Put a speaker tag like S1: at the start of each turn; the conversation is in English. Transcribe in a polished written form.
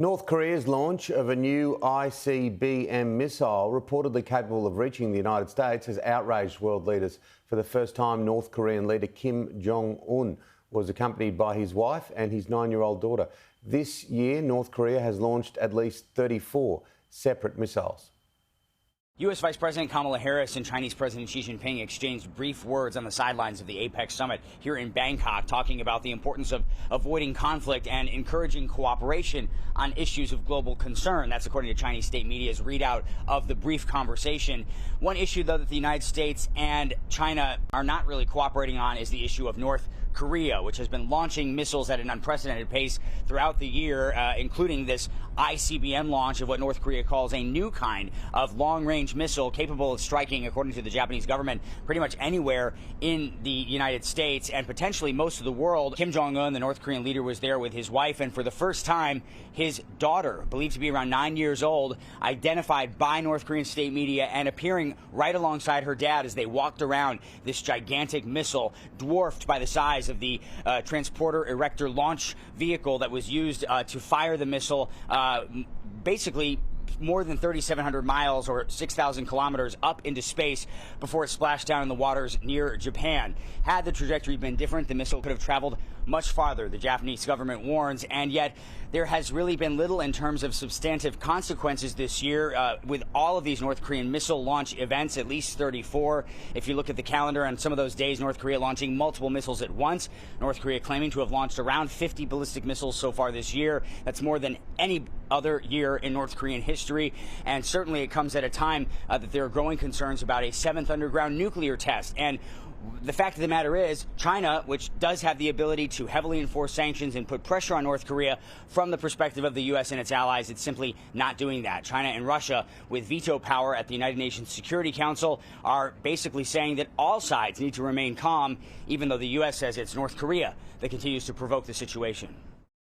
S1: North Korea's launch of a new ICBM missile, reportedly capable of reaching the United States, has outraged world leaders. For the first time, North Korean leader Kim Jong-un was accompanied by his wife and his 9-year-old daughter. This year, North Korea has launched at least 34 separate missiles.
S2: U.S. Vice President Kamala Harris and Chinese President Xi Jinping exchanged brief words on the sidelines of the APEC summit here in Bangkok, talking about the importance of avoiding conflict and encouraging cooperation on issues of global concern. That's according to Chinese state media's readout of the brief conversation. One issue, though, that the United States and China are not really cooperating on is the issue of North Korea, which has been launching missiles at an unprecedented pace throughout the year, including this ICBM launch of what North Korea calls a new kind of long-range missile capable of striking, according to the Japanese government, pretty much anywhere in the United States and potentially most of the world. Kim Jong-un, the North Korean leader, was there with his wife, and for the first time, his daughter, believed to be around 9 years old, identified by North Korean state media and appearing right alongside her dad as they walked around this gigantic missile, dwarfed by the size of the transporter erector launch vehicle that was used to fire the missile, basically more than 3,700 miles or 6,000 kilometers up into space before it splashed down in the waters near Japan. Had the trajectory been different, the missile could have traveled much farther, the Japanese government warns, and yet there has really been little in terms of substantive consequences this year with all of these North Korean missile launch events, at least 34. If you look at the calendar, on some of those days, North Korea launching multiple missiles at once. North Korea claiming to have launched around 50 ballistic missiles so far this year. That's more than any other year in North Korean history, and certainly it comes at a time that there are growing concerns about a seventh underground nuclear test. And the fact of the matter is, China, which does have the ability to heavily enforce sanctions and put pressure on North Korea from the perspective of the U.S. and its allies, it's simply not doing that. China and Russia, with veto power at the United Nations Security Council, are basically saying that all sides need to remain calm, even though the U.S. says it's North Korea that continues to provoke the situation.